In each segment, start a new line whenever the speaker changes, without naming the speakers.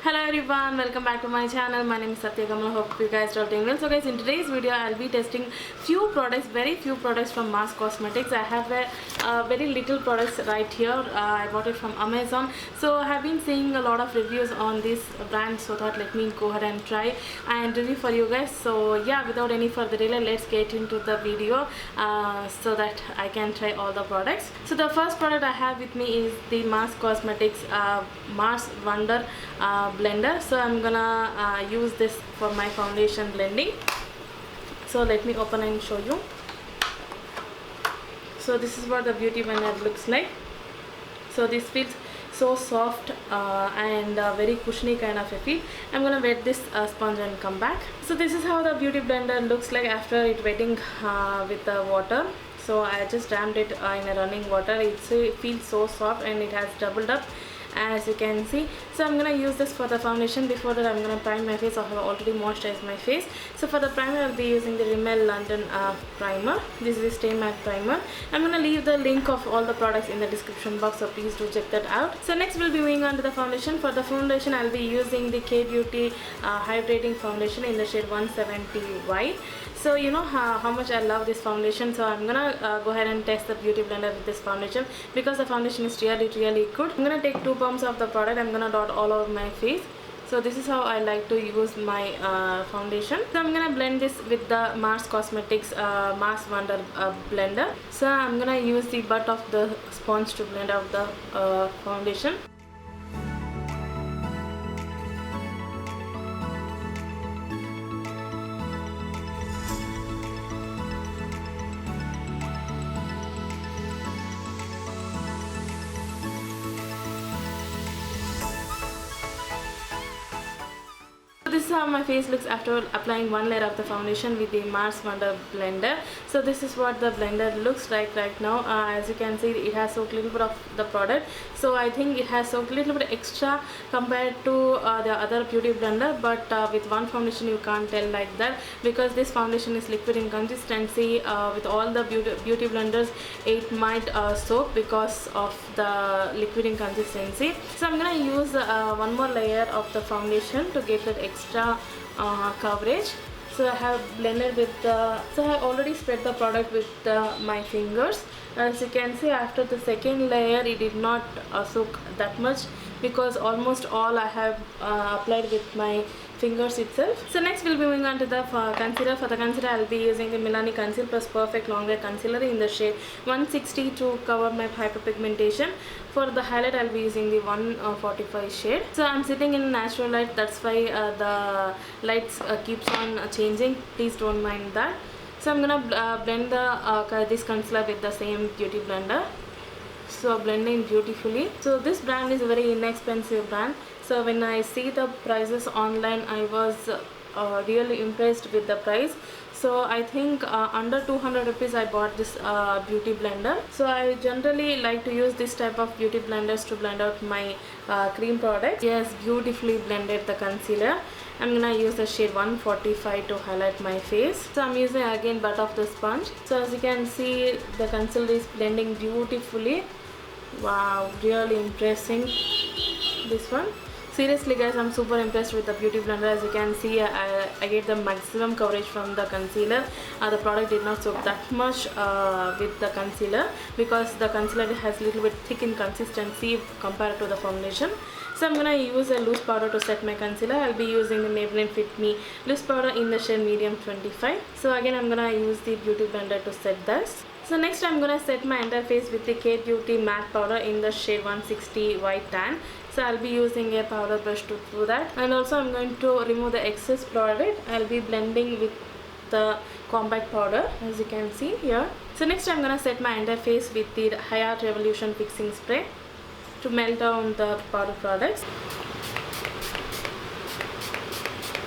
Hello everyone, welcome back to my channel. My name is Satya Kamal. Hope you guys are doing well. So guys, in today's video I'll be testing very few products from Mars Cosmetics. I have very little products right here. I bought it from Amazon. So I have been seeing a lot of reviews on this brand, so thought let me go ahead and try and review for you guys. So yeah, without any further delay, let's get into the video so that I can try all the products. So the first product I have with me is the Mars Cosmetics Mars Wonder blender. So I'm gonna use this for my foundation blending. So let me open and show you. So this is what the beauty blender looks like. So this feels so soft and very cushiony kind of a feel. I'm gonna wet this sponge and come back. So this is how the beauty blender looks like after it wetting with the water. So I just dammed it in a running water. It feels so soft and it has doubled up, as you can see. So I'm gonna use this for the foundation. Before that, I'm gonna prime my face. I have already moisturized my face. So for the primer, I'll be using the Rimmel London primer. This is the Stay Matte primer. I'm gonna leave the link of all the products in the description box, so please do check that out. So next we'll be moving on to the foundation. For the foundation, I'll be using the K Beauty hydrating foundation in the shade 170 white. So you know how much I love this foundation, so I'm gonna go ahead and test the beauty blender with this foundation because the foundation is really good. I'm gonna take 2 pumps of the product. I'm gonna dot all over my face. So this is how I like to use my foundation. So I'm gonna blend this with the Mars Cosmetics Mars Wonder blender. So I'm gonna use the butt of the sponge to blend out the foundation. This is how my face looks after applying one layer of the foundation with the Mars Wonder blender. So this is what the blender looks like right now. As you can see, it has soaked a little bit of the product, so I think it has soaked a little bit extra compared to the other beauty blender, but with one foundation you can't tell like that because this foundation is liquid in consistency. With all the beauty blenders it might soak because of the liquid in consistency. So I'm gonna use one more layer of the foundation to get that extra coverage. So I have blended with the, so I have already spread the product with my fingers. As you can see, after the second layer it did not soak that much because almost all I have applied with my fingers itself. So next we'll be moving on to the concealer. For the concealer, I'll be using the Milani Conceal Plus Perfect Long Wear Concealer in the shade 160 to cover my hyperpigmentation. For the highlight, I'll be using the 145 shade. So I'm sitting in natural light, that's why the lights keeps on changing. Please don't mind that. So I'm gonna blend this concealer with the same beauty blender. So blending beautifully. So this brand is a very inexpensive brand. So when I see the prices online, I was really impressed with the price. So I think under 200 rupees I bought this beauty blender. So I generally like to use this type of beauty blenders to blend out my cream products. Yes, beautifully blended the concealer. I'm gonna use the shade 145 to highlight my face. So I'm using again butt of the sponge. So as you can see, the concealer is blending beautifully. Wow, really impressing this one. Seriously guys, I'm super impressed with the beauty blender. As you can see, I get the maximum coverage from the concealer. The product did not soak that much with the concealer because the concealer has a little bit thick in consistency compared to the foundation. So I'm gonna use a loose powder to set my concealer. I'll be using the Maybelline Fit Me loose powder in the shade medium 25. So again, I'm gonna use the beauty blender to set this. So next I'm gonna set my entire face with the K Beauty matte powder in the shade 160 white tan. So I'll be using a powder brush to do that, and also I'm going to remove the excess product. I'll be blending with the compact powder, as you can see here. So next I'm gonna set my entire face with the Hayat Revolution fixing spray to melt down the powder products.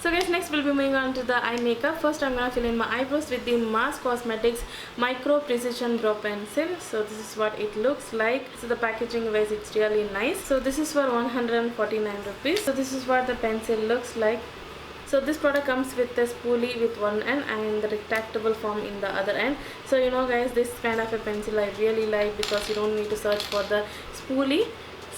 So guys, next we'll be moving on to the eye makeup. First I'm gonna fill in my eyebrows with the Mars Cosmetics Micro Precision Brow Pencil. So this is what it looks like. So the packaging wise, it's really nice. So this is for 149 rupees. So this is what the pencil looks like. So this product comes with a spoolie with one end and the retractable form in the other end. So you know guys, this kind of a pencil I really like because you don't need to search for the spoolie.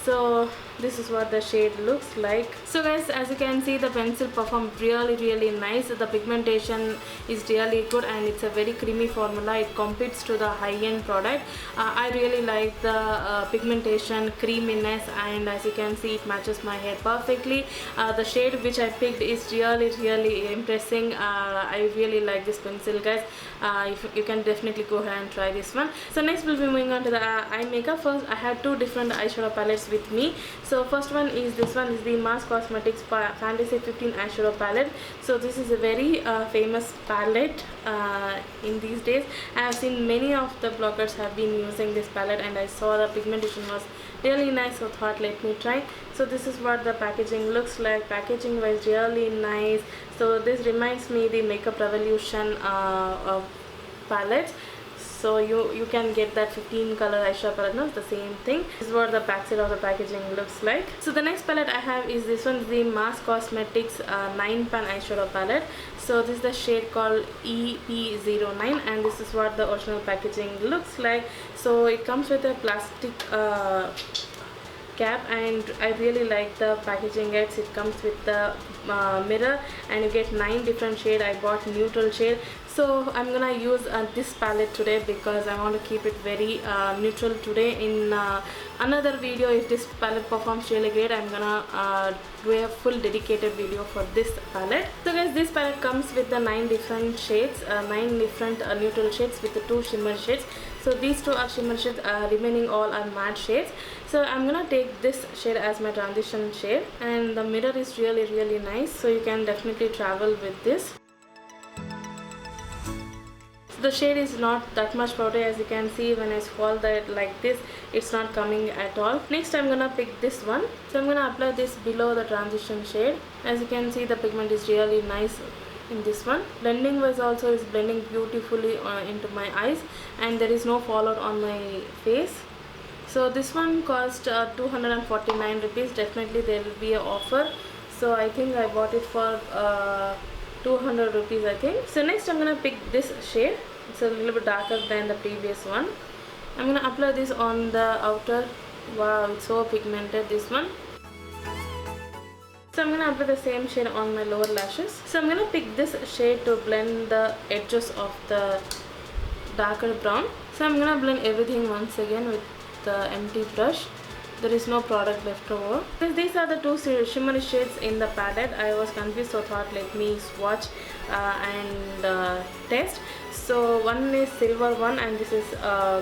So this is what the shade looks like. So guys, as you can see, the pencil performed really nice. The pigmentation is really good and it's a very creamy formula. It competes to the high-end product. I really like the pigmentation, creaminess, and as you can see, it matches my hair perfectly. The shade which I picked is really impressing. I really like this pencil, guys. If you can definitely go ahead and try this one. So next we'll be moving on to the eye makeup. First, I had two different eyeshadow palettes with me. So first one is this one, is the Mars Cosmetics Fantasy 15 eyeshadow palette. So this is a very famous palette in these days. I have seen many of the bloggers have been using this palette, and I saw the pigmentation was really nice, so thought let me try. So this is what the packaging looks like. Packaging was really nice. So this reminds me the Makeup Revolution palette. So you can get that 15 color eyeshadow palette. No, it's the same thing. This is what the back side of the packaging looks like. So the next palette I have is this one, the Mars Cosmetics 9 pan eyeshadow palette. So this is the shade called EP09, and this is what the original packaging looks like. So it comes with a plastic cap, and I really like the packaging, guys. It comes with the mirror, and you get 9 different shades. I bought neutral shade. So I'm gonna use this palette today because I want to keep it very neutral today. In another video, if this palette performs really great, I'm gonna do a full dedicated video for this palette. So guys, this palette comes with the 9 different shades, 9 different neutral shades with the 2 shimmer shades. So these 2 are shimmer shades, remaining all are matte shades. So I'm gonna take this shade as my transition shade, and the mirror is really nice, so you can definitely travel with this. The shade is not that much powdery, as you can see. When I swirl that like this, it's not coming at all. Next I'm gonna pick this one. So I'm gonna apply this below the transition shade. As you can see, the pigment is really nice in this one. Blending wise also is blending beautifully into my eyes, and there is no fallout on my face. So this one cost 249 rupees. Definitely there will be an offer. So I think I bought it for 200 rupees, I think. So next I'm gonna pick this shade. It's a little bit darker than the previous one. I'm gonna apply this on the outer. Wow, it's so pigmented, this one. So I'm gonna apply the same shade on my lower lashes. So I'm gonna pick this shade to blend the edges of the darker brown. So I'm gonna blend everything once again with the empty brush. There is no product left over. These are the 2 shimmery shades in the palette. I was confused, so thought let me swatch and test. So one is silver one, and this is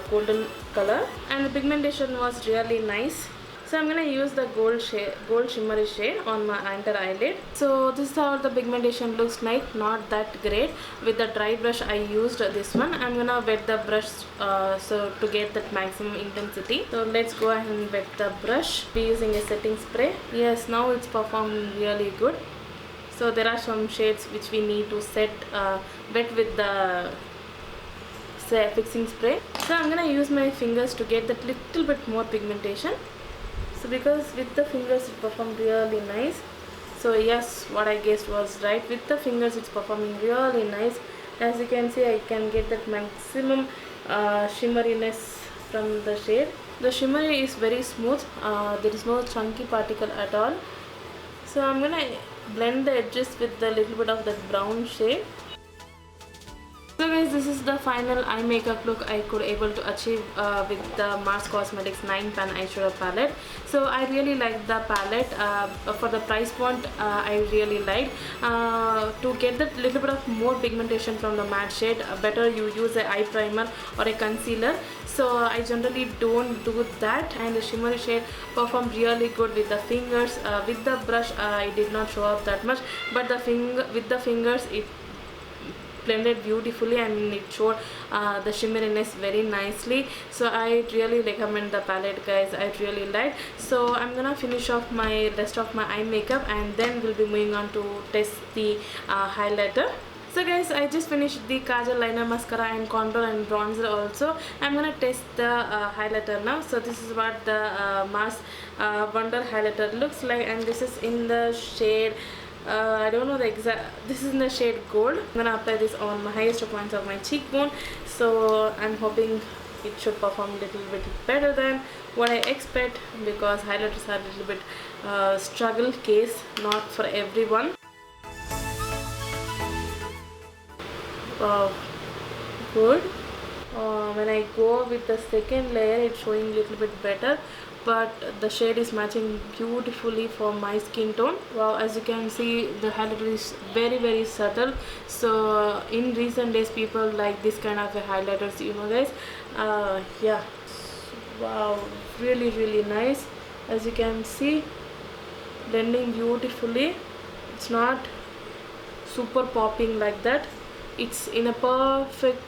golden color, and the pigmentation was really nice. So I'm gonna use the gold shimmery shade on my under eyelid. So this is how the pigmentation looks like, not that great. With the dry brush I used this one. I'm gonna wet the brush so to get that maximum intensity. So let's go ahead and wet the brush. Be using a setting spray. Yes, now it's performing really good. So there are some shades which we need to set wet with the fixing spray. So I'm gonna use my fingers to get that little bit more pigmentation. So because with the fingers it performed really nice. So yes, what I guessed was right. With the fingers it's performing really nice. As you can see, I can get that maximum shimmeriness from the shade. The shimmer is very smooth. There is no chunky particle at all. So I'm gonna blend the edges with the little bit of that brown shade. So guys, this is the final eye makeup look I could able to achieve with the Mars Cosmetics 9 pan eyeshadow palette. So I really like the palette. For the price point, I really liked. To get that little bit of more pigmentation from the matte shade, better you use an eye primer or a concealer. So I generally don't do that, and the shimmery shade performed really good with the fingers. With the brush, I did not show up that much, but with the fingers it blended beautifully, and it showed the shimmeriness very nicely. So I really recommend the palette, guys. I really like. So I'm gonna finish off my rest of my eye makeup, and then we'll be moving on to test the highlighter. So guys, I just finished the kajal, liner, mascara and contour and bronzer also. I'm gonna test the highlighter now. So this is what the Mars Wonder highlighter looks like, and this is in the shade I don't know the exact, this is in the shade gold. I'm gonna apply this on my highest points of my cheekbone. So I'm hoping it should perform a little bit better than what I expect, because highlighters are a little bit struggle case, not for everyone. Good. When I go with the second layer, it's showing a little bit better, but the shade is matching beautifully for my skin tone. Wow, as you can see, the highlighter is very subtle. So in recent days, people like this kind of highlighters, you know guys. Yeah, wow, really nice. As you can see, blending beautifully. It's not super popping like that. It's in a perfect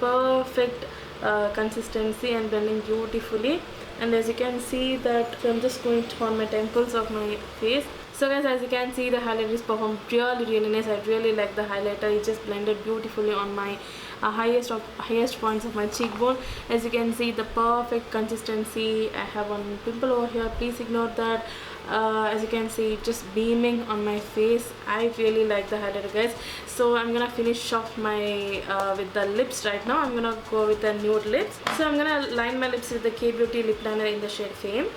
consistency and blending beautifully. And as you can see that, I'm just going to on my temples of my face. So guys, as you can see, the highlighter is performed really nice. I really like the highlighter. It just blended beautifully on my highest points of my cheekbone. As you can see, the perfect consistency. I have one pimple over here, please ignore that. As you can see, just beaming on my face. I really like the highlighter, guys. So I'm gonna finish off my with the lips right now. I'm gonna go with the nude lips. So I'm gonna line my lips with the K Beauty lip liner in the shade Fame.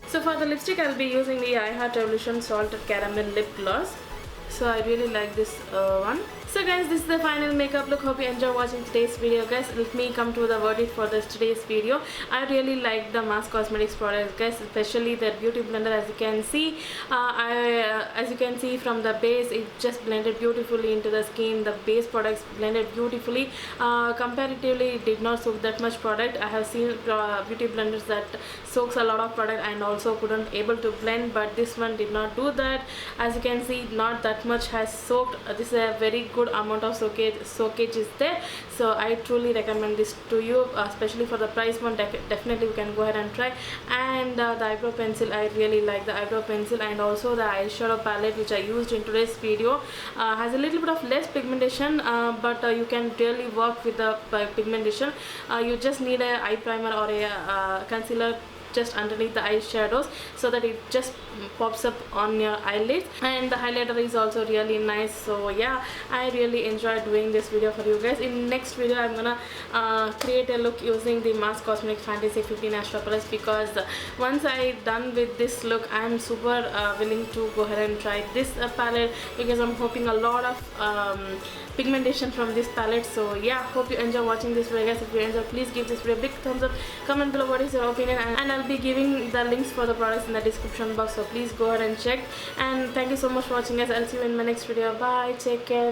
So for the lipstick, I'll be using the I Heart Revolution Salted Caramel Lip Gloss. So I really like this one. So guys, this is the final makeup look. Hope you enjoy watching today's video, guys. Let me come to the verdict for today's video. I really like the Mars Cosmetics products, guys, especially their beauty blender. As you can see, as you can see from the base, it just blended beautifully into the skin. The base products blended beautifully. Comparatively, it did not soak that much product. I have seen beauty blenders that soaks a lot of product and also couldn't able to blend, but this one did not do that. As you can see, not that much has soaked. This is a very good amount of soakage is there. So I truly recommend this to you, especially for the price one. Definitely you can go ahead and try. And the eyebrow pencil, I really like the eyebrow pencil, and also the eyeshadow palette which I used in today's video has a little bit of less pigmentation, but you can really work with the pigmentation. You just need a eye primer or a concealer just underneath the eyeshadows, so that it just pops up on your eyelids. And the highlighter is also really nice. So yeah, I really enjoyed doing this video for you guys. In next video, I'm gonna create a look using the Mars Cosmetics Fantasy 15 Astropolis, because once I done with this look, I'm super willing to go ahead and try this palette, because I'm hoping a lot of pigmentation from this palette. So yeah, hope you enjoy watching this video, guys. If you enjoy, please give this video a big thumbs up. Comment below what is your opinion, and I'll be giving the links for the products in the description box, so please go ahead and check. And thank you so much for watching, guys. I'll see you in my next video. Bye, take care.